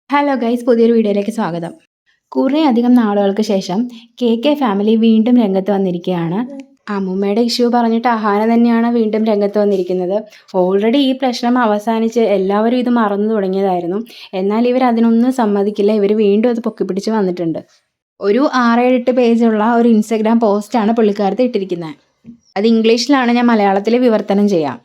Hello guys, പുതിയൊരു വീഡിയോയിലേക്ക് സ്വാഗതം. കുറേ അധികം നാളുകൾക്ക് ശേഷം കെ ഫാമിലി വീണ്ടും രംഗത്ത് വന്നിരിക്കുകയാണ്. അമ്മൂമ്മയുടെ ഇഷ്യൂ പറഞ്ഞിട്ട് അഹാന തന്നെയാണ് വീണ്ടും രംഗത്ത് വന്നിരിക്കുന്നത്. ഓൾറെഡി ഈ പ്രശ്നം അവസാനിച്ച് എല്ലാവരും ഇത് മറന്നു തുടങ്ങിയതായിരുന്നു. എന്നാൽ ഇവർ അതിനൊന്നും സമ്മതിക്കില്ല. ഇവർ വീണ്ടും അത് പൊക്കിപ്പിടിച്ച് വന്നിട്ടുണ്ട്. ഒരു 6-8 പേജുള്ള ഒരു ഇൻസ്റ്റഗ്രാം പോസ്റ്റാണ് പുള്ളിക്കാരത്ത് ഇട്ടിരിക്കുന്നത്. അത് ഇംഗ്ലീഷിലാണ്, ഞാൻ മലയാളത്തിൽ വിവർത്തനം ചെയ്യാം.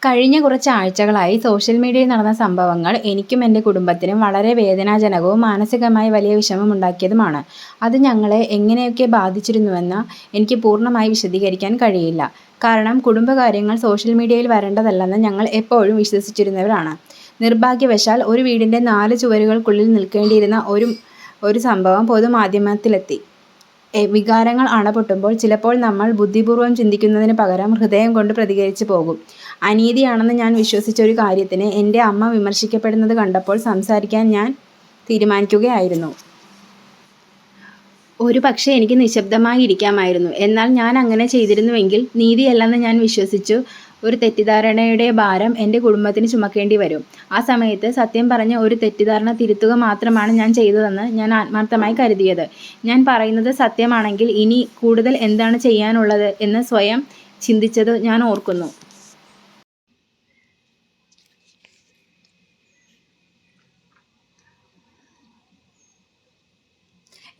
കഴിഞ്ഞ കുറച്ച് ആഴ്ചകളായി സോഷ്യൽ മീഡിയയിൽ നടന്ന സംഭവങ്ങൾ എനിക്കും എൻ്റെ കുടുംബത്തിനും വളരെ വേദനാജനകവും മാനസികമായി വലിയ വിഷമമുണ്ടാക്കിയതുമാണ്. അത് ഞങ്ങളെ എങ്ങനെയൊക്കെ ബാധിച്ചിരുന്നുവെന്ന് എനിക്ക് പൂർണ്ണമായി വിശദീകരിക്കാൻ കഴിയില്ല. കാരണം കുടുംബകാര്യങ്ങൾ സോഷ്യൽ മീഡിയയിൽ വരേണ്ടതല്ലെന്ന് ഞങ്ങൾ എപ്പോഴും വിശ്വസിച്ചിരുന്നവരാണ്. നിർഭാഗ്യവശാൽ ഒരു വീടിൻ്റെ 4 ചുവരുകൾക്കുള്ളിൽ നിൽക്കേണ്ടിയിരുന്ന ഒരു സംഭവം പൊതുമാധ്യമത്തിലെത്തി. വികാരങ്ങൾ അണപൊട്ടുമ്പോൾ ചിലപ്പോൾ നമ്മൾ ബുദ്ധിപൂർവ്വം ചിന്തിക്കുന്നതിന് പകരം ഹൃദയം കൊണ്ട് പ്രതികരിച്ചു പോകും. അനീതിയാണെന്ന് ഞാൻ വിശ്വസിച്ച ഒരു കാര്യത്തിന് എൻ്റെ അമ്മ വിമർശിക്കപ്പെടുന്നത് കണ്ടപ്പോൾ സംസാരിക്കാൻ ഞാൻ തീരുമാനിക്കുകയായിരുന്നു. ഒരുപക്ഷേ എനിക്ക് നിശബ്ദമായി ഇരിക്കാമായിരുന്നു. എന്നാൽ ഞാൻ അങ്ങനെ ചെയ്തിരുന്നുവെങ്കിൽ നീതിയല്ലെന്ന് ഞാൻ വിശ്വസിച്ചു. ഒരു തെറ്റിദ്ധാരണയുടെ ഭാരം എൻ്റെ കുടുംബത്തിന് ചുമക്കേണ്ടി വരും. ആ സമയത്ത് സത്യം പറഞ്ഞ് ഒരു തെറ്റിദ്ധാരണ തിരുത്തുക മാത്രമാണ് ഞാൻ ചെയ്തതെന്ന് ഞാൻ ആത്മാർത്ഥമായി കരുതിയത്. ഞാൻ പറയുന്നത് സത്യമാണെങ്കിൽ ഇനി കൂടുതൽ എന്താണ് ചെയ്യാനുള്ളത് എന്ന് സ്വയം ചിന്തിച്ചത് ഞാൻ ഓർക്കുന്നു.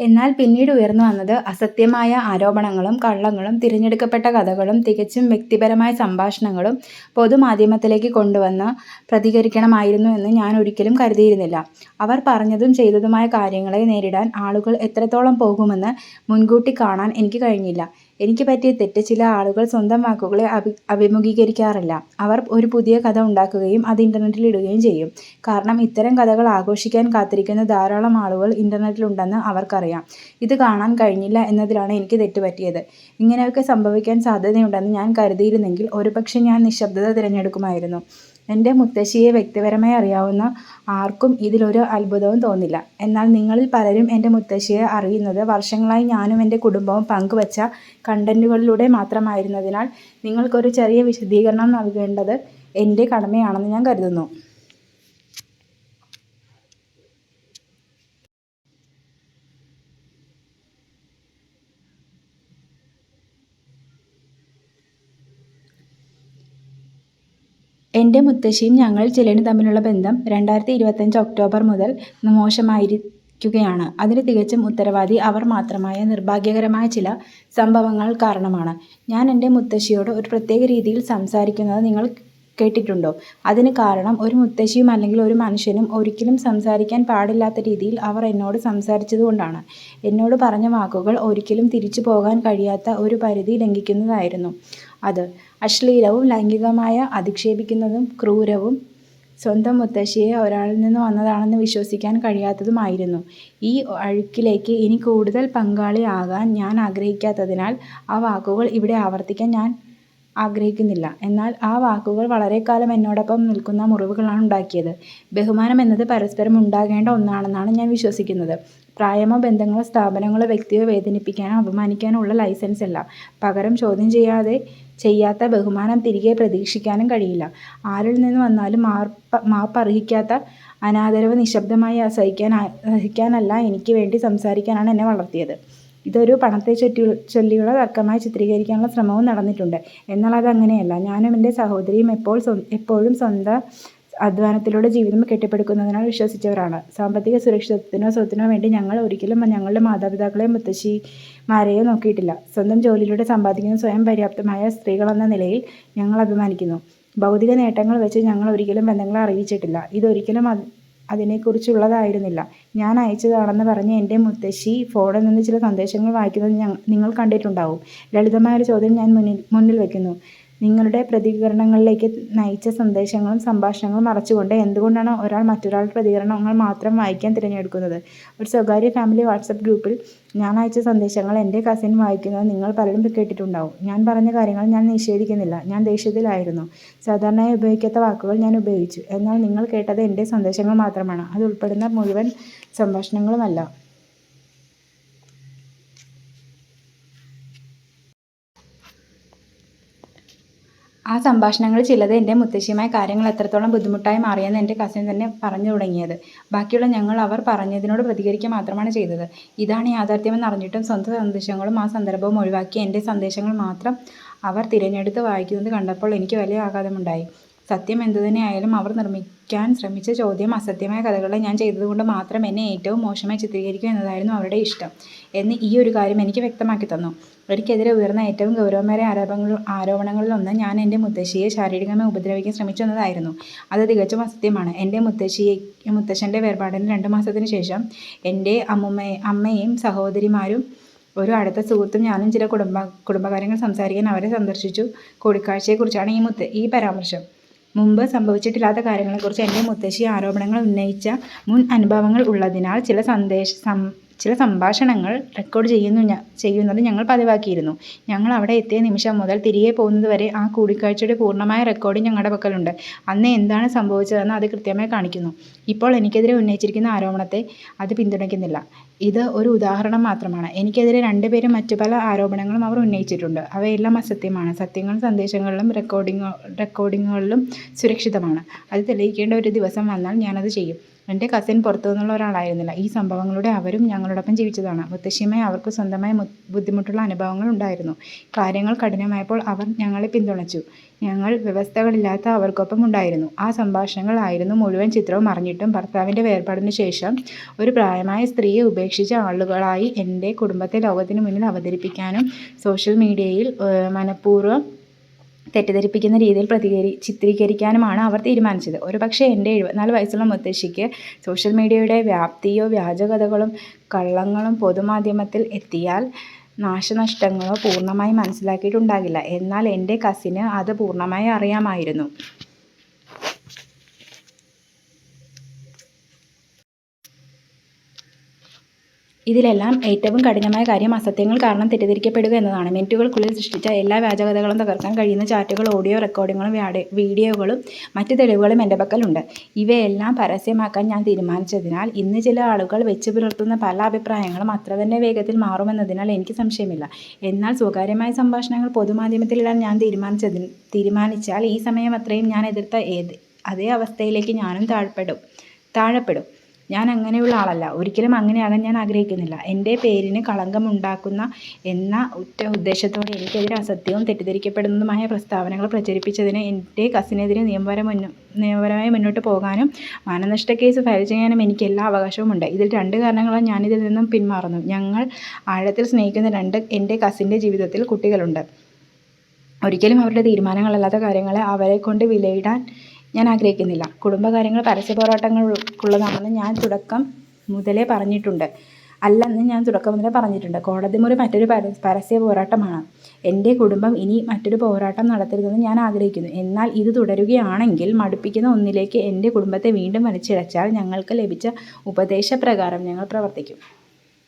എന്നാൽ പിന്നീട് ഉയർന്നു വന്നത് അസത്യമായ ആരോപണങ്ങളും കള്ളങ്ങളും തിരഞ്ഞെടുക്കപ്പെട്ട കഥകളും തികച്ചും വ്യക്തിപരമായ സംഭാഷണങ്ങളും പൊതുമാധ്യമത്തിലേക്ക് കൊണ്ടുവന്ന് പ്രതികരിക്കണമായിരുന്നു എന്ന് ഞാൻ ഒരിക്കലും കരുതിയിരുന്നില്ല. അവർ പറഞ്ഞതും ചെയ്തതുമായ കാര്യങ്ങളെ നേരിടാൻ ആളുകൾ എത്രത്തോളം പോകുമെന്ന് മുൻകൂട്ടി കാണാൻ എനിക്ക് കഴിഞ്ഞില്ല. എനിക്ക് പറ്റിയ തെറ്റ്, ചില ആളുകൾ സ്വന്തം വാക്കുകളെ അഭിമുഖീകരിക്കാറില്ല. അവർ ഒരു പുതിയ കഥ ഉണ്ടാക്കുകയും അത് ഇൻ്റർനെറ്റിൽ ഇടുകയും ചെയ്യും. കാരണം ഇത്തരം കഥകൾ ആഘോഷിക്കാൻ കാത്തിരിക്കുന്ന ധാരാളം ആളുകൾ ഇൻ്റർനെറ്റിലുണ്ടെന്ന് അവർക്കറിയാം. ഇത് കാണാൻ കഴിഞ്ഞില്ല എന്നതിലാണ് എനിക്ക് തെറ്റുപറ്റിയത്. ഇങ്ങനെയൊക്കെ സംഭവിക്കാൻ സാധ്യതയുണ്ടെന്ന് ഞാൻ കരുതിയിരുന്നെങ്കിൽ ഒരുപക്ഷെ ഞാൻ നിശബ്ദത തിരഞ്ഞെടുക്കുമായിരുന്നു. എൻ്റെ മുത്തശ്ശിയെ വ്യക്തിപരമായി അറിയാവുന്ന ആർക്കും ഇതിലൊരു അത്ഭുതവും തോന്നില്ല. എന്നാൽ നിങ്ങളിൽ പലരും എൻ്റെ മുത്തശ്ശിയെ അറിയുന്നത് വർഷങ്ങളായി ഞാനും എൻ്റെ കുടുംബവും പങ്കുവച്ച കണ്ടന്റുകളിലൂടെ മാത്രമായിരുന്നതിനാൽ നിങ്ങൾക്കൊരു ചെറിയ വിശദീകരണം നൽകേണ്ടത് എൻ്റെ കടമയാണെന്ന് ഞാൻ കരുതുന്നു. എൻ്റെ മുത്തശ്ശിയും ഞങ്ങൾ ചിലരും തമ്മിലുള്ള ബന്ധം 2025 ഒക്ടോബർ മുതൽ മോശമായിരിക്കുകയാണ്. അതിന് തികച്ചും ഉത്തരവാദി അവർ മാത്രമായ നിർഭാഗ്യകരമായ ചില സംഭവങ്ങൾ കാരണമാണ്. ഞാൻ എൻ്റെ മുത്തശ്ശിയോട് ഒരു പ്രത്യേക രീതിയിൽ സംസാരിക്കുന്നത് നിങ്ങൾ കേട്ടിട്ടുണ്ടോ? അതിന് കാരണം ഒരു മുത്തശ്ശിയും അല്ലെങ്കിൽ ഒരു മനുഷ്യനും ഒരിക്കലും സംസാരിക്കാൻ പാടില്ലാത്ത രീതിയിൽ അവർ എന്നോട് സംസാരിച്ചതുകൊണ്ടാണ്. എന്നോട് പറഞ്ഞ വാക്കുകൾ ഒരിക്കലും തിരിച്ചു പോകാൻ കഴിയാത്ത ഒരു പരിധി ലംഘിക്കുന്നതായിരുന്നു. അത് അശ്ലീലവും ലൈംഗികമായ അധിക്ഷേപിക്കുന്നതും ക്രൂരവും സ്വന്തം മുത്തശ്ശിയെ ഒരാളിൽ നിന്ന് വന്നതാണെന്ന് വിശ്വസിക്കാൻ കഴിയാത്തതുമായിരുന്നു. ഈ അഴുക്കിലേക്ക് ഇനി കൂടുതൽ പങ്കാളിയാകാൻ ഞാൻ ആഗ്രഹിക്കാത്തതിനാൽ ആ വാക്കുകൾ ഇവിടെ ആവർത്തിക്കാൻ ഞാൻ ആഗ്രഹിക്കുന്നില്ല. എന്നാൽ ആ വാക്കുകൾ വളരെക്കാലം എന്നോടൊപ്പം നിൽക്കുന്ന മുറിവുകളാണ് ഉണ്ടാക്കിയത്. ബഹുമാനം എന്നത് പരസ്പരം ഉണ്ടാകേണ്ട ഒന്നാണെന്നാണ് ഞാൻ വിശ്വസിക്കുന്നത്. പ്രായമോ ബന്ധങ്ങളോ സ്ഥാപനങ്ങളോ വ്യക്തിയോ വേദനിപ്പിക്കാനോ അപമാനിക്കാനോ ഉള്ള ലൈസൻസ് അല്ല. പകരം ചോദ്യം ചെയ്യാത്ത ബഹുമാനം തിരികെ പ്രതീക്ഷിക്കാനും കഴിയില്ല. ആരിൽ നിന്ന് വന്നാലും മാപ്പർഹിക്കാത്ത അനാദരവ് നിശബ്ദമായി സഹിക്കാനല്ല എനിക്ക് വേണ്ടി സംസാരിക്കാനാണ് എന്നെ വളർത്തിയത്. ഇതൊരു പണത്തെ ചൊല്ലിയുള്ള തർക്കമായി ചിത്രീകരിക്കാനുള്ള ശ്രമവും നടന്നിട്ടുണ്ട്. എന്നാൽ അതങ്ങനെയല്ല. ഞാനും എൻ്റെ സഹോദരിയും എപ്പോഴും സ്വന്തം അധ്വാനത്തിലൂടെ ജീവിതം കെട്ടിപ്പടുക്കുന്നതിനാൽ വിശ്വസിച്ചവരാണ്. സാമ്പത്തിക സുരക്ഷിതത്വത്തിനോ സ്വത്തിനോ വേണ്ടി ഞങ്ങൾ ഒരിക്കലും ഞങ്ങളുടെ മാതാപിതാക്കളെയോ മുത്തശ്ശിമാരെയോ നോക്കിയിട്ടില്ല. സ്വന്തം ജോലിയിലൂടെ സമ്പാദിക്കുന്ന സ്വയം പര്യാപ്തമായ സ്ത്രീകളെന്ന നിലയിൽ ഞങ്ങൾ അഭിമാനിക്കുന്നു. ഭൗതിക നേട്ടങ്ങൾ വെച്ച് ഞങ്ങൾ ഒരിക്കലും ബന്ധങ്ങളെ അറിയിച്ചിട്ടില്ല. ഇതൊരിക്കലും അതിനെക്കുറിച്ചുള്ളതായിരുന്നില്ല. ഞാൻ അയച്ചതാണെന്ന് പറഞ്ഞ് എൻ്റെ മുത്തശ്ശി ഫോണിൽ നിന്ന് ചില സന്ദേശങ്ങൾ വായിക്കുന്നത് നിങ്ങൾ കണ്ടിട്ടുണ്ടാവും. ലളിതമായൊരു ചോദ്യം ഞാൻ മുന്നിൽ വയ്ക്കുന്നു. നിങ്ങളുടെ പ്രതികരണങ്ങളിലേക്ക് നയിച്ച സന്ദേശങ്ങളും സംഭാഷണങ്ങളും മറച്ചുകൊണ്ട് എന്തുകൊണ്ടാണ് ഒരാൾ മറ്റൊരാളുടെ പ്രതികരണങ്ങൾ മാത്രം വായിക്കാൻ തിരഞ്ഞെടുക്കുന്നത്? ഒരു സ്വകാര്യ ഫാമിലി വാട്ട്സ്ആപ്പ് ഗ്രൂപ്പിൽ ഞാൻ അയച്ച സന്ദേശങ്ങൾ എൻ്റെ കസിൻ വായിക്കുന്നത് നിങ്ങൾ പലരും കേട്ടിട്ടുണ്ടാവും. ഞാൻ പറഞ്ഞ കാര്യങ്ങൾ ഞാൻ നിഷേധിക്കുന്നില്ല. ഞാൻ ദേഷ്യത്തിലായിരുന്നു. സാധാരണയായി ഉപയോഗിക്കാത്ത വാക്കുകൾ ഞാൻ ഉപയോഗിച്ചു. എന്നാൽ നിങ്ങൾ കേട്ടത് എൻ്റെ സന്ദേശങ്ങൾ മാത്രമാണ്. അത് ഉൾപ്പെടുന്ന മുഴുവൻ സംഭാഷണങ്ങളുമല്ല. ആ സംഭാഷണങ്ങളിൽ ചിലത് എൻ്റെ മുത്തശ്ശിയുമായ കാര്യങ്ങൾ എത്രത്തോളം ബുദ്ധിമുട്ടായി മാറിയെന്ന് എൻ്റെ കസിൻ തന്നെ പറഞ്ഞു തുടങ്ങിയത്. ബാക്കിയുള്ള ഞങ്ങൾ അവർ പറഞ്ഞതിനോട് പ്രതികരിക്കുക മാത്രമാണ് ചെയ്തത്. ഇതാണ് യാഥാർത്ഥ്യമെന്ന് അറിഞ്ഞിട്ടും സ്വന്തം സന്ദേശങ്ങളും ആ സന്ദർഭവും ഒഴിവാക്കി എൻ്റെ സന്ദേശങ്ങൾ മാത്രം അവർ തിരഞ്ഞെടുത്ത് വായിക്കുന്നത് കണ്ടപ്പോൾ എനിക്ക് വലിയ ആഘാതമുണ്ടായി. സത്യം എന്തുതന്നെയായാലും അവർ നിർമ്മിക്കാൻ ശ്രമിച്ച ചോദ്യം അസത്യമായ കഥകളെ ഞാൻ ചെയ്തതുകൊണ്ട് മാത്രം എന്നെ ഏറ്റവും മോശമായി ചിത്രീകരിക്കുക എന്നതായിരുന്നു അവരുടെ ഇഷ്ടം എന്ന് ഈ ഒരു കാര്യം എനിക്ക് വ്യക്തമാക്കി തന്നു. എനിക്കെതിരെ ഉയർന്ന ഏറ്റവും ഗൗരവമേറിയ ആരോപണങ്ങളിലൊന്ന് ഞാൻ എൻ്റെ മുത്തശ്ശിയെ ശാരീരികമായി ഉപദ്രവിക്കാൻ ശ്രമിച്ചു എന്നതായിരുന്നു. അത് തികച്ചും അസത്യമാണ്. എൻ്റെ മുത്തശ്ശൻ്റെ വേർപാടിന് 2 മാസത്തിന് ശേഷം എൻ്റെ അമ്മയും സഹോദരിമാരും ഒരു അടുത്ത സുഹൃത്തും ഞാനും ചില കുടുംബകാര്യങ്ങൾ സംസാരിക്കാൻ അവരെ സന്ദർശിച്ചു. കൂടിക്കാഴ്ചയെക്കുറിച്ചാണ് ഈ പരാമർശം. മുമ്പ് സംഭവിച്ചിട്ടില്ലാത്ത കാര്യങ്ങളെക്കുറിച്ച് എൻ്റെ മുത്തശ്ശി ആരോപണങ്ങൾ ഉന്നയിച്ച മുൻ അനുഭവങ്ങൾ ഉള്ളതിനാൽ ചില സംഭാഷണങ്ങൾ റെക്കോർഡ് ചെയ്യുന്നത് ഞങ്ങൾ പതിവാക്കിയിരുന്നു. ഞങ്ങൾ അവിടെ എത്തിയ നിമിഷം മുതൽ തിരികെ പോകുന്നത് വരെ ആ കൂടിക്കാഴ്ചയുടെ പൂർണ്ണമായ റെക്കോർഡിംഗ് ഞങ്ങളുടെ പക്കലുണ്ട്. അന്ന് എന്താണ് സംഭവിച്ചതെന്ന് അത് കൃത്യമായി കാണിക്കുന്നു. ഇപ്പോൾ എനിക്കെതിരെ ഉന്നയിച്ചിരിക്കുന്ന ആരോപണത്തെ അത് പിന്തുണയ്ക്കുന്നില്ല. ഇത് ഒരു ഉദാഹരണം മാത്രമാണ്. എനിക്കെതിരെ 2 പേരും മറ്റു പല ആരോപണങ്ങളും അവർ ഉന്നയിച്ചിട്ടുണ്ട്. അവയെല്ലാം അസത്യമാണ്. സത്യങ്ങൾ സന്ദേശങ്ങളിലും റെക്കോർഡിങ്ങുകളിലും സുരക്ഷിതമാണ്. അത് തെളിയിക്കേണ്ട ഒരു ദിവസം വന്നാൽ ഞാനത് ചെയ്യും. എൻ്റെ കസിൻ പുറത്തു നിന്നുള്ള ഒരാളായിരുന്നില്ല. ഈ സംഭവങ്ങളുടെ അവരും ഞങ്ങളോടൊപ്പം ജീവിച്ചതാണ്. മുത്തശ്ശിയുമായി അവർക്ക് സ്വന്തമായി ബുദ്ധിമുട്ടുള്ള അനുഭവങ്ങൾ ഉണ്ടായിരുന്നു. കാര്യങ്ങൾ കഠിനമായപ്പോൾ അവർ ഞങ്ങളെ പിന്തുണച്ചു. ഞങ്ങൾ വ്യവസ്ഥകളില്ലാത്ത അവർക്കൊപ്പം ഉണ്ടായിരുന്നു. ആ സംഭാഷണങ്ങൾ ആയിരുന്നു മുഴുവൻ ചിത്രവും. അറിഞ്ഞിട്ടും ഭർത്താവിൻ്റെ വേർപാടിന് ശേഷം ഒരു പ്രായമായ സ്ത്രീയെ ഉപേക്ഷിച്ച ആളുകളായി എൻ്റെ കുടുംബത്തെ ലോകത്തിന് മുന്നിൽ അവതരിപ്പിക്കാനും സോഷ്യൽ മീഡിയയിൽ മനഃപൂർവ്വം തെറ്റിദ്ധരിപ്പിക്കുന്ന രീതിയിൽ ചിത്രീകരിക്കാനുമാണ് അവർ തീരുമാനിച്ചത്. ഒരുപക്ഷേ എൻ്റെ 74 വയസ്സുള്ള മുത്തശ്ശിക്ക് സോഷ്യൽ മീഡിയയുടെ വ്യാപ്തിയോ വ്യാജകഥകളും കള്ളങ്ങളും പൊതുമാധ്യമത്തിൽ എത്തിയാൽ നാശനഷ്ടങ്ങളോ പൂർണ്ണമായി മനസ്സിലാക്കിയിട്ടുണ്ടാകില്ല. എന്നാൽ എൻ്റെ കസിന് അത് പൂർണ്ണമായി അറിയാമായിരുന്നു. ഇതിലെല്ലാം ഏറ്റവും കഠിനമായ കാര്യം അസത്യങ്ങൾ കാരണം തെറ്റിദ്ധരിക്കപ്പെടുക എന്നതാണ്. മിനിറ്റുകൾക്കുള്ളിൽ സൃഷ്ടിച്ച എല്ലാ വ്യാജകഥകളും തകർക്കാൻ കഴിയുന്ന ചാറ്റുകൾ, ഓഡിയോ റെക്കോർഡിങ്ങുകളും വീഡിയോകളും മറ്റ് തെളിവുകളും എൻ്റെ പക്കലുണ്ട്. ഇവയെല്ലാം പരസ്യമാക്കാൻ ഞാൻ തീരുമാനിച്ചതിനാൽ ഇന്ന് ചില ആളുകൾ വെച്ച് പുലർത്തുന്ന പല അഭിപ്രായങ്ങളും അത്ര തന്നെ വേഗത്തിൽ മാറുമെന്നതിനാൽ എനിക്ക് സംശയമില്ല. എന്നാൽ സ്വകാര്യമായ സംഭാഷണങ്ങൾ പൊതുമാധ്യമത്തിലിടാൻ ഞാൻ തീരുമാനിച്ചാൽ ഈ സമയം അത്രയും ഞാൻ എതിർത്ത അതേ അവസ്ഥയിലേക്ക് ഞാനും താഴപ്പെടും. ഞാൻ അങ്ങനെയുള്ള ആളല്ല. ഒരിക്കലും അങ്ങനെയാകാൻ ഞാൻ ആഗ്രഹിക്കുന്നില്ല. എൻ്റെ പേരിന് കളങ്കമുണ്ടാക്കുന്ന എന്ന ഒറ്റ ഉദ്ദേശത്തോടെ എനിക്കെതിരെ അസത്യവും തെറ്റിദ്ധരിക്കപ്പെടുന്നതുമായ പ്രസ്താവനകൾ പ്രചരിപ്പിച്ചതിന് എൻ്റെ കസിനെതിരെ നിയമപരമായി മുന്നോട്ട് പോകാനും മാനനഷ്ട കേസ് ഫയൽ ചെയ്യാനും എനിക്ക് എല്ലാ അവകാശവുമുണ്ട്. ഇതിൽ 2 കാരണങ്ങളാൽ ഞാനിതിൽ നിന്നും പിന്മാറുന്നു. ഞങ്ങൾ ആഴത്തിൽ സ്നേഹിക്കുന്ന എൻ്റെ കസിൻ്റെ ജീവിതത്തിൽ കുട്ടികളുണ്ട്. ഒരിക്കലും അവരുടെ തീരുമാനങ്ങളല്ലാത്ത കാര്യങ്ങളെ അവരെക്കൊണ്ട് വിലയിടാൻ ഞാൻ ആഗ്രഹിക്കുന്നില്ല. കുടുംബകാര്യങ്ങൾ പരസ്യ പോരാട്ടങ്ങൾക്കുള്ളതാണെന്ന് ഞാൻ തുടക്കം മുതലേ പറഞ്ഞിട്ടുണ്ട്. കോടതി മുറി മറ്റൊരു പരസ്യ പോരാട്ടമാണ്. എൻ്റെ കുടുംബം ഇനി മറ്റൊരു പോരാട്ടം നടത്തരുതെന്ന് ഞാൻ ആഗ്രഹിക്കുന്നു. എന്നാൽ ഇത് തുടരുകയാണെങ്കിൽ മടുപ്പിക്കുന്ന ഒന്നിലേക്ക് എൻ്റെ കുടുംബത്തെ വീണ്ടും വലിച്ചിഴച്ചാൽ ഞങ്ങൾക്ക് ലഭിച്ച ഉപദേശപ്രകാരം ഞങ്ങൾ പ്രവർത്തിക്കും.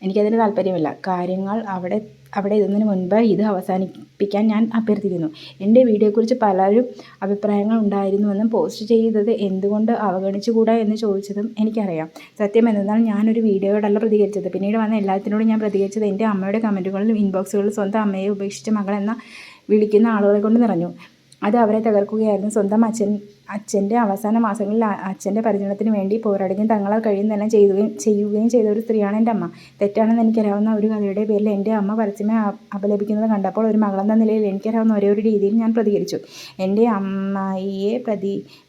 എനിക്കതിന് താല്പര്യമില്ല. കാര്യങ്ങൾ അവിടെ എത്തുന്നതിന് മുൻപ് ഇത് അവസാനിപ്പിക്കാൻ ഞാൻ അഭ്യർത്ഥിക്കുന്നു. എൻ്റെ വീഡിയോയെക്കുറിച്ച് പലരും അഭിപ്രായങ്ങൾ ഉണ്ടായിരുന്നുവെന്നും പോസ്റ്റ് ചെയ്തത് എന്തുകൊണ്ട് അവഗണിച്ചുകൂടാ എന്ന് ചോദിച്ചതും എനിക്കറിയാം. സത്യം എന്തെന്നാൽ ഞാനൊരു വീഡിയോയോടല്ല പ്രതികരിച്ചത്. പിന്നീട് വന്ന എല്ലാത്തിനോടും ഞാൻ പ്രതികരിച്ചത് എൻ്റെ അമ്മയുടെ കമൻറ്റുകളിലും ഇൻബോക്സുകളിൽ സ്വന്തം അമ്മയെ ഉപേക്ഷിച്ച മകൾ എന്ന വിളിക്കുന്ന ആളുകളെ കൊണ്ട് നിറഞ്ഞു. അത് അവരെ തകർക്കുകയായിരുന്നു. സ്വന്തം അച്ഛൻ്റെ അവസാന മാസങ്ങളിൽ അച്ഛൻ്റെ പരിചരണത്തിന് വേണ്ടി പോരാടുകയും തങ്ങളാൽ കഴിയുന്നതെല്ലാം ചെയ്യുകയും ചെയ്ത ഒരു സ്ത്രീയാണ് എൻ്റെ അമ്മ. തെറ്റാണെന്ന് എനിക്കറിയാവുന്ന ഒരു കഥയുടെ പേരിൽ എൻ്റെ അമ്മ പരസ്യമായി അപലപിക്കുന്നത് കണ്ടപ്പോൾ ഒരു മകളെന്ന നിലയിൽ എനിക്കറിയാവുന്ന ഒരേ ഒരു രീതിയിൽ ഞാൻ പ്രതികരിച്ചു. എൻ്റെ അമ്മയെ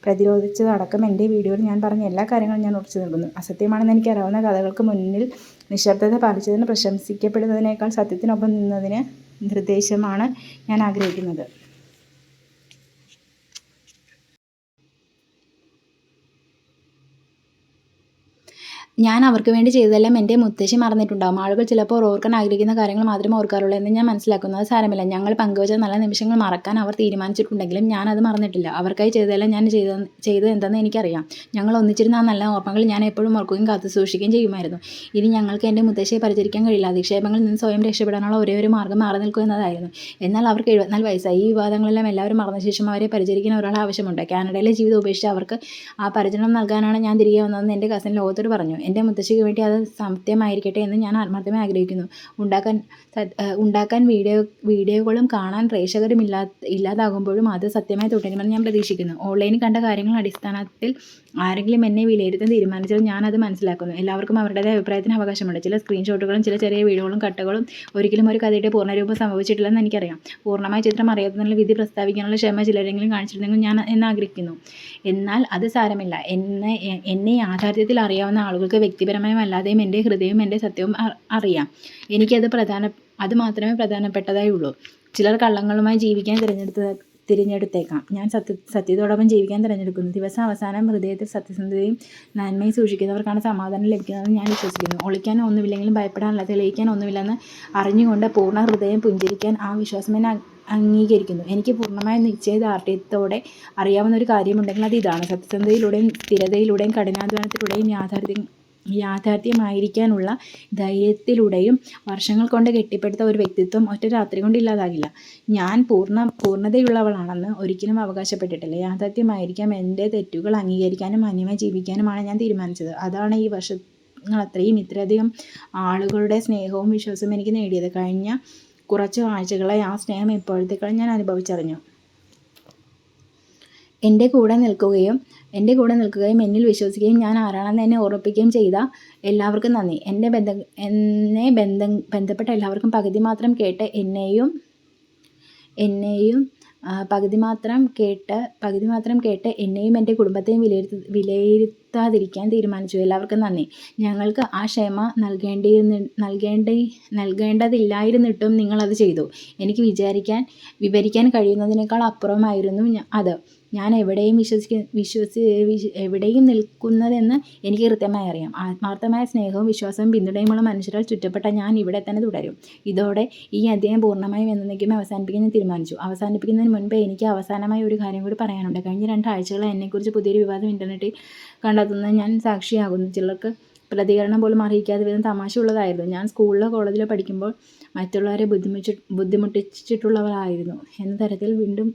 പ്രതിരോധിച്ചതടക്കം എൻ്റെ വീഡിയോയിൽ ഞാൻ പറഞ്ഞ എല്ലാ കാര്യങ്ങളും ഞാൻ ഉറച്ചു നിൽക്കുന്നു. അസത്യമാണെന്ന് എനിക്കറിയാവുന്ന കഥകൾക്ക് മുന്നിൽ നിശബ്ദത പാലിച്ചതിന് പ്രശംസിക്കപ്പെടുന്നതിനേക്കാൾ സത്യത്തിനൊപ്പം നിന്നതിന് നിർദ്ദേശമാണ് ഞാൻ ആഗ്രഹിക്കുന്നത്. ഞാൻ അവർക്ക് വേണ്ടി ചെയ്തതെല്ലാം എൻ്റെ മുത്തശ്ശി മറന്നിട്ടുണ്ടാകും. ആളുകൾ ചിലപ്പോൾ ഓർക്കാൻ ആഗ്രഹിക്കുന്ന കാര്യങ്ങൾ മാത്രമേ ഓർക്കാറുള്ളൂ എന്ന് ഞാൻ മനസ്സിലാക്കുന്നു. അത് സാരമില്ല. ഞങ്ങൾ പങ്കുവച്ച നല്ല നിമിഷങ്ങൾ മറക്കാൻ അവർ തീരുമാനിച്ചിട്ടുണ്ടെങ്കിലും ഞാനത് മറന്നിട്ടില്ല. അവർക്കായി ചെയ്തതെല്ലാം ഞാൻ ചെയ്തത് എന്തെന്ന് എനിക്കറിയാം. ഞങ്ങൾ ഒന്നിച്ചിരുന്ന ആ നല്ല ഓർമ്മകൾ ഞാൻ എപ്പോഴും ഓർക്കുകയും കാത്തു സൂക്ഷിക്കുകയും ചെയ്യുമായിരുന്നു. ഇനി ഞങ്ങൾക്ക് എൻ്റെ മുത്തശ്ശിയെ പരിചരിക്കാൻ കഴിയില്ല. അധിക്ഷേപങ്ങളിൽ നിന്ന് സ്വയം രക്ഷപ്പെടാനുള്ള ഒരേ ഒരു മാർഗ്ഗം മാറി നിൽക്കുക എന്നതായിരുന്നു. എന്നാൽ അവർക്ക് 74 വയസ്സായി. ഈ വിവാദങ്ങളെല്ലാം എല്ലാവരും മറന്ന ശേഷം അവരെ പരിചരിക്കാൻ ഒരാൾ ആവശ്യമുണ്ട്. കാനഡയിലെ ജീവിതം ഉപേക്ഷിച്ച് അവർക്ക് ആ പരിചരണം നൽകാനാണ് ഞാൻ തിരികെ വന്നതെന്ന് എൻ്റെ കസിൻ ലോകത്തോട് പറഞ്ഞു. എൻ്റെ മുത്തശ്ശിക്ക് വേണ്ടി അത് സത്യമായിരിക്കട്ടെ എന്ന് ഞാൻ ആത്മാർത്ഥമായി ആഗ്രഹിക്കുന്നു. ഉണ്ടാക്കാൻ വീഡിയോകളും കാണാൻ പ്രേക്ഷകരും ഇല്ലാതാകുമ്പോഴും അത് സത്യമായി തുടരുമെന്ന് ഞാൻ പ്രതീക്ഷിക്കുന്നു. ഓൺലൈനിൽ കണ്ട കാര്യങ്ങളുടെ അടിസ്ഥാനത്തിൽ ആരെങ്കിലും എന്നെ വിലയിരുത്താൻ തീരുമാനിച്ചാൽ ഞാനത് മനസ്സിലാക്കുന്നു. എല്ലാവർക്കും അവരുടേതായ അഭിപ്രായത്തിന് അവകാശമുണ്ട്. ചില സ്ക്രീൻഷോട്ടുകളും ചില ചെറിയ വീഡിയോകളും കട്ടുകളും ഒരിക്കലും ഒരു കഥയുടെ പൂർണ്ണരൂപം സംഭവിച്ചിട്ടില്ലെന്ന് എനിക്കറിയാം. പൂർണ്ണമായ ചിത്രം അറിയാത്തതിനുള്ള വിധി പ്രസ്താവിക്കാനുള്ള ക്ഷമ ചിലരെങ്കിലും കാണിച്ചിരുന്നെങ്കിൽ ഞാൻ എന്നാഗ്രഹിക്കുന്നു. എന്നാൽ അത് സാരമില്ല. എന്നെ യാഥാർത്ഥ്യത്തിൽ അറിയാവുന്ന ആളുകൾക്ക് വ്യക്തിപരമായും അല്ലാതെയും എൻ്റെ ഹൃദയവും എൻ്റെ സത്യവും അറിയാം. എനിക്കത് അത് മാത്രമേ പ്രധാനപ്പെട്ടതായുള്ളൂ. ചിലർ കള്ളങ്ങളുമായി ജീവിക്കാൻ തിരഞ്ഞെടുത്തേക്കാം. ഞാൻ സത്യത്തോടൊപ്പം ജീവിക്കാൻ തിരഞ്ഞെടുക്കുന്നു. ദിവസം അവസാനം ഹൃദയത്തിൽ സത്യസന്ധതയും നന്മയും സൂക്ഷിക്കുന്നവർക്കാണ് സമാധാനം ലഭിക്കുന്നതെന്ന് ഞാൻ വിശ്വസിക്കുന്നു. ഒളിക്കാൻ ഒന്നുമില്ലെങ്കിലും ഭയപ്പെടാനല്ല, തെളിയിക്കാൻ ഒന്നുമില്ലെന്ന് അറിഞ്ഞുകൊണ്ട് പൂർണ്ണ ഹൃദയം പുഞ്ചിരിക്കാൻ ആ വിശ്വാസം എന്നെ അംഗീകരിക്കുന്നു. എനിക്ക് പൂർണ്ണമായ നിശ്ചയദാർഢ്യത്തോടെ അറിയാവുന്ന ഒരു കാര്യമുണ്ടെങ്കിൽ അത് ഇതാണ്: സത്യസന്ധതയിലൂടെയും സ്ഥിരതയിലൂടെയും കഠിനാധ്വാനത്തിലൂടെയും യാഥാർത്ഥ്യമായിരിക്കാനുള്ള ധൈര്യത്തിലൂടെയും വർഷങ്ങൾ കൊണ്ട് കെട്ടിപ്പടുത്ത ഒരു വ്യക്തിത്വം ഒറ്റ രാത്രി കൊണ്ട് ഇല്ലാതാകില്ല. ഞാൻ പൂർണ്ണതയുള്ളവളാണെന്ന് ഒരിക്കലും അവകാശപ്പെട്ടിട്ടില്ല. യാഥാർത്ഥ്യമായിരിക്കാം. എൻ്റെ തെറ്റുകൾ അംഗീകരിക്കാനും മാന്യമായി ജീവിക്കാനുമാണ് ഞാൻ തീരുമാനിച്ചത്. അതാണ് ഈ വർഷങ്ങളത്രയും ഇത്രയധികം ആളുകളുടെ സ്നേഹവും വിശ്വാസവും എനിക്ക് നേടിയത്. കഴിഞ്ഞ കുറച്ച് ആഴ്ചകളായി ആ സ്നേഹം എപ്പോഴത്തേക്കാളും ഞാൻ അനുഭവിച്ചറിഞ്ഞു. എൻ്റെ കൂടെ നിൽക്കുകയും എന്നിൽ വിശ്വസിക്കുകയും ഞാൻ ആരാണെന്ന് എന്നെ ഓർമ്മിപ്പിക്കുകയും ചെയ്ത എല്ലാവർക്കും നന്ദി. എന്നെ ബന്ധപ്പെട്ട എല്ലാവർക്കും പകുതി മാത്രം കേട്ട് എന്നെയും എൻ്റെ കുടുംബത്തെയും വിലയിരുത്താതിരിക്കാൻ തീരുമാനിച്ചു എല്ലാവർക്കും നന്ദി. ഞങ്ങൾക്ക് ആ ക്ഷമ നൽകേണ്ടതില്ലായിരുന്നിട്ടും നിങ്ങളത് ചെയ്തു. എനിക്ക് വിവരിക്കാൻ കഴിയുന്നതിനേക്കാൾ അപ്പുറമായിരുന്നു അത്. ഞാൻ എവിടെയും നിൽക്കുന്നതെന്ന് എനിക്ക് കൃത്യമായി അറിയാം. ആത്മാർത്ഥമായ സ്നേഹവും വിശ്വാസവും പിന്തുണയുമുള്ള മനുഷ്യരാൽ ചുറ്റപ്പെട്ട ഞാൻ ഇവിടെ തന്നെ തുടരും. ഇതോടെ ഈ അധ്യായം പൂർണ്ണമായും എന്നേക്കുമായി അവസാനിപ്പിക്കാൻ ഞാൻ തീരുമാനിച്ചു. അവസാനിപ്പിക്കുന്നതിന് മുൻപ് എനിക്ക് അവസാനമായി ഒരു കാര്യം കൂടി പറയാനുണ്ട്. കഴിഞ്ഞ 2 ആഴ്ചകളായി എന്നെക്കുറിച്ച് പുതിയൊരു വിവാദം ഇൻ്റർനെറ്റിൽ കണ്ടെത്തുന്നത് ഞാൻ സാക്ഷിയാകുന്നു. ചിലർക്ക് പ്രതികരണം പോലും അറിയിക്കാതെ വിധം തമാശയുള്ളതായിരുന്നു. ഞാൻ സ്കൂളിലോ കോളേജിലോ പഠിക്കുമ്പോൾ മറ്റുള്ളവരെ ബുദ്ധിമുട്ടിച്ചിട്ടുള്ളവരായിരുന്നു എന്ന തരത്തിൽ വീണ്ടും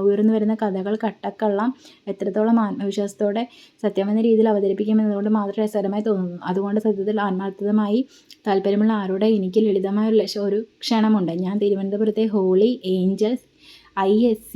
ഉയർന്നു വരുന്ന കഥകൾ കട്ടക്കള്ളം എത്രത്തോളം ആത്മവിശ്വാസത്തോടെ സത്യമെന്ന രീതിയിൽ അവതരിപ്പിക്കുമെന്നതുകൊണ്ട് മാത്രം രസകരമായി തോന്നുന്നു. അതുകൊണ്ട് സത്യത്തിൽ ആത്മാർത്ഥമായി താല്പര്യമുള്ള ആരോട് എനിക്ക് ലളിതമായ ഒരു ക്ഷണമുണ്ട്. ഞാൻ തിരുവനന്തപുരത്തെ ഹോളി ഏഞ്ചൽസ് ISC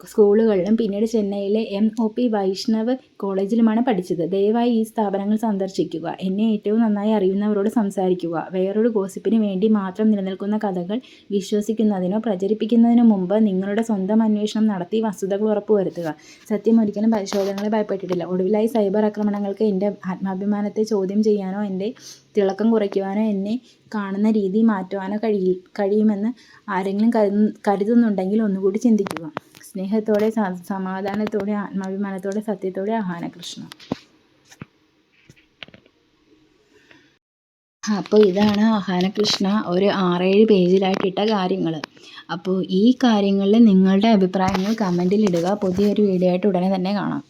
സ്കൂളുകളിലും പിന്നീട് ചെന്നൈയിലെ MOP വൈഷ്ണവ് കോളേജിലുമാണ് പഠിച്ചത്. ദയവായി ഈ സ്ഥാപനങ്ങൾ സന്ദർശിക്കുക. എന്നെ ഏറ്റവും നന്നായി അറിയുന്നവരോട് സംസാരിക്കുക. വേറൊരു ഗോസിപ്പിന് വേണ്ടി മാത്രം നിലനിൽക്കുന്ന കഥകൾ വിശ്വസിക്കുന്നതിനോ പ്രചരിപ്പിക്കുന്നതിനോ മുമ്പ് നിങ്ങളുടെ സ്വന്തം അന്വേഷണം നടത്തി വസ്തുതകൾ ഉറപ്പുവരുത്തുക. സത്യം ഒരിക്കലും പരിശോധനകളെ ഭയപ്പെട്ടിട്ടില്ല. ഒടുവിലായി സൈബർ ആക്രമണങ്ങൾക്ക് എൻ്റെ ആത്മാഭിമാനത്തെ ചോദ്യം ചെയ്യാനോ എൻ്റെ തിളക്കം കുറയ്ക്കുവാനോ എന്നെ കാണുന്ന രീതി മാറ്റുവാനോ കഴിയുമെന്ന് ആരെങ്കിലും കരുതുന്നുണ്ടെങ്കിൽ ഒന്നുകൂടി ചിന്തിക്കുക. സ്നേഹത്തോടെ, സമാധാനത്തോടെ, ആത്മാഭിമാനത്തോടെ, സത്യത്തോടെ, അഹാനകൃഷ്ണ. അപ്പോൾ ഇതാണ് അഹാനകൃഷ്ണ ഒരു 6-7 പേജിലായിട്ടിട്ട കാര്യങ്ങൾ. അപ്പോൾ ഈ കാര്യങ്ങളിൽ നിങ്ങളുടെ അഭിപ്രായങ്ങൾ കമൻറ്റിൽ ഇടുക. പുതിയൊരു വീഡിയോ ആയിട്ട് ഉടനെ തന്നെ കാണാം.